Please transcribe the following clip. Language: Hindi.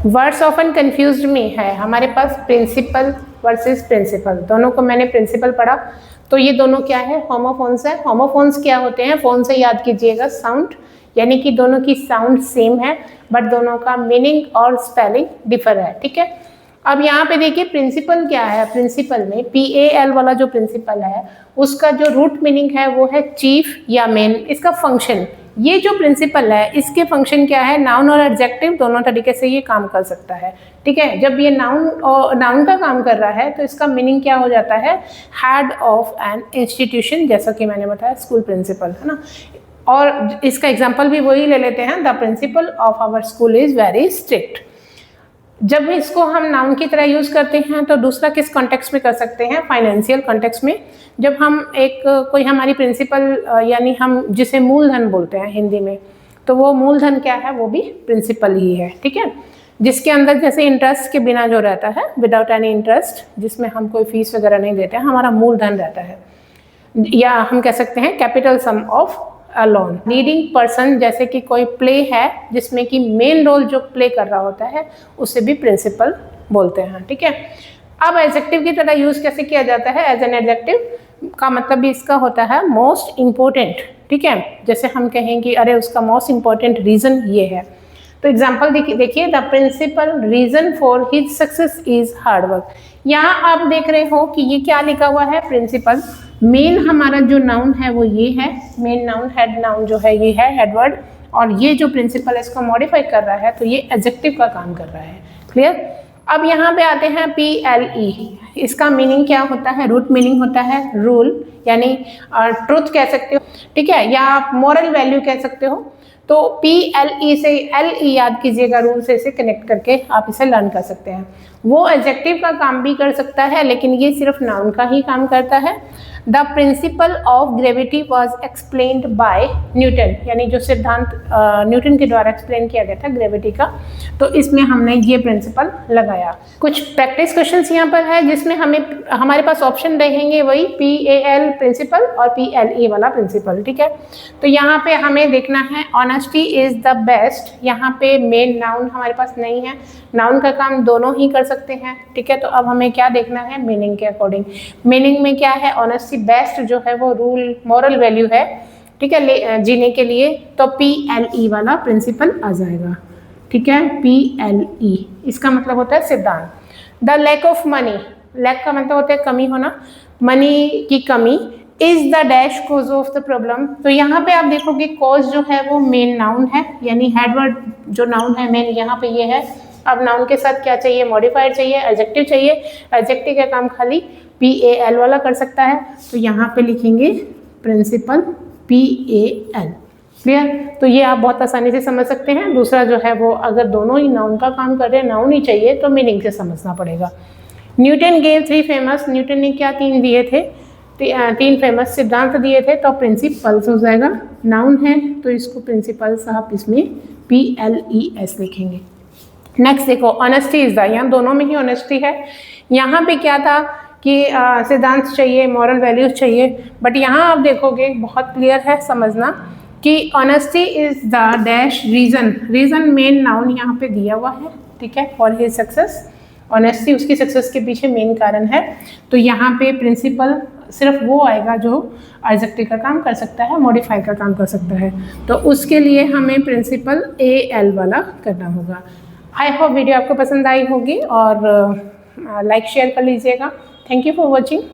वर्ड्स ऑफन कंफ्यूज्ड में है हमारे पास प्रिंसिपल वर्सेस प्रिंसिपल, दोनों को मैंने प्रिंसिपल पढ़ा, तो ये दोनों क्या है, होमोफोन्स है। होमोफोन्स क्या होते हैं, फोन से याद कीजिएगा साउंड, यानी कि दोनों की साउंड सेम है बट दोनों का मीनिंग और स्पेलिंग डिफर है, ठीक है। अब यहाँ पे देखिए प्रिंसिपल क्या है, प्रिंसिपल में PAL वाला जो प्रिंसिपल है उसका जो रूट मीनिंग है वो है चीफ या मेन। इसका फंक्शन, ये जो प्रिंसिपल है इसके फंक्शन क्या है, नाउन और एडजेक्टिव दोनों तरीके से ये काम कर सकता है, ठीक है। जब ये नाउन का काम कर रहा है तो इसका मीनिंग क्या हो जाता है, हेड ऑफ एन इंस्टीट्यूशन, जैसा कि मैंने बताया स्कूल प्रिंसिपल, है ना। और इसका एग्जाम्पल भी वही ले लेते हैं, the principal of our school is very strict. जब इसको हम नाउन की तरह यूज करते हैं तो दूसरा किस कॉन्टेक्स्ट में कर सकते हैं, फाइनेंशियल कॉन्टेक्स्ट में। जब हम कोई हमारी प्रिंसिपल यानी हम जिसे मूलधन बोलते हैं हिंदी में, तो वो मूलधन क्या है, वो भी प्रिंसिपल ही है, ठीक है। जिसके अंदर जैसे इंटरेस्ट के बिना जो रहता है, विदाउट एनी इंटरेस्ट, जिसमें हम कोई फीस वगैरह नहीं देते हैं, हमारा मूलधन रहता है, या हम कह सकते हैं capital sum of a loan. Leading person, जैसे कि कोई प्ले है जिसमें कि मेन रोल जो प्ले कर रहा होता है उसे भी प्रिंसिपल बोलते हैं, ठीक है। अब एडजेक्टिव की तरह यूज कैसे किया जाता है, एज एन एडजेक्टिव का मतलब भी इसका होता है मोस्ट इम्पोर्टेंट, ठीक है। जैसे हम कहें कि अरे उसका मोस्ट इम्पोर्टेंट रीजन ये है, तो एग्जाम्पल देखिए, the principal reason for his success is hard work. यहाँ आप देख रहे हो कि ये क्या लिखा हुआ है, प्रिंसिपल। मेन हमारा जो नाउन है वो ये है, मेन नाउन, हेड नाउन जो है ये है, हेडवर्ड, और ये जो प्रिंसिपल है इसको मॉडिफाई कर रहा है तो ये एडजेक्टिव का काम कर रहा है, क्लियर। अब यहाँ पे आते हैं PLE, इसका मीनिंग क्या होता है, रूट मीनिंग होता है रूल, यानी ट्रुथ कह सकते हो, ठीक है, या आप मॉरल वैल्यू कह सकते हो। तो PLE से LE याद कीजिएगा, रूल से इसे कनेक्ट करके आप इसे लर्न कर सकते हैं। वो एडजेक्टिव का काम भी कर सकता है लेकिन ये सिर्फ नाउन का ही काम करता है। The principal of gravity was explained bye Newton, यानी जो सिद्धांत न्यूटन के द्वारा एक्सप्लेन किया गया था ग्रेविटी का, तो इसमें हमने ये प्रिंसिपल लगाया। कुछ प्रैक्टिस क्वेश्चंस यहाँ पर है जिसमें हमारे पास ऑप्शन रहेंगे वही PAL प्रिंसिपल और PLE वाला प्रिंसिपल, ठीक है। तो यहाँ पे हमें देखना है ऑनेस्टी इज द बेस्ट, यहाँ पे मेन नाउन हमारे पास नहीं है, नाउन का काम दोनों ही कर सकते हैं, ठीक है। तो अब हमें क्या देखना है, मीनिंग के अकॉर्डिंग। मीनिंग में क्या है, ऑनेस्टी बेस्ट जो है वो रूल, मॉरल वैल्यू है, ठीक है, जीने के लिए, तो PLE वाला प्रिंसिपल आ जाएगा, ठीक है। PLE इसका मतलब होता है सिद्धांत। The lack of money, lack का मतलब होता है कमी होना, मनी की कमी, is the dash cause of the problem. तो यहाँ पे आप देखोगे कॉज जो है वो मेन नाउन है, यानी हेडवर्ड जो नाउन है मेन यहाँ पे ये है। अब नाउन के साथ क्या चाहिए, मॉडिफायर चाहिए, एडजेक्टिव चाहिए। एडजेक्टिव का काम खाली PAL वाला कर सकता है, तो यहाँ पे लिखेंगे प्रिंसिपल PAL, क्लियर। तो ये आप बहुत आसानी से समझ सकते हैं। दूसरा जो है वो अगर दोनों ही नाउन का काम कर रहे हैं, नाउन ही चाहिए, तो मीनिंग से समझना पड़ेगा। न्यूटन गेव 3 फेमस, न्यूटन ने क्या 3 दिए थे, 3 फेमस सिद्धांत दिए थे, तो प्रिंसिपल्स हो जाएगा, नाउन है तो इसको प्रिंसिपल्स आप इसमें PLES लिखेंगे। नेक्स्ट देखो, ऑनेस्टी इज द, यहाँ दोनों में ही ऑनेस्टी है। यहाँ पे क्या था कि सिद्धांत चाहिए, मॉरल वैल्यूज चाहिए, बट यहाँ आप देखोगे बहुत क्लियर है समझना कि honesty is the dash reason, reason main noun यहाँ पे दिया हुआ है, ठीक है, फॉर हिज सक्सेस। ऑनेस्टी उसकी सक्सेस के पीछे मेन कारण है, तो यहाँ पे प्रिंसिपल सिर्फ वो आएगा जो एडजेक्टिव का काम कर सकता है, मॉडिफाई का काम कर सकता है, तो उसके लिए हमें प्रिंसिपल AL वाला करना होगा। आई होप वीडियो आपको पसंद आई होगी और लाइक शेयर कर लीजिएगा। Thank you for watching.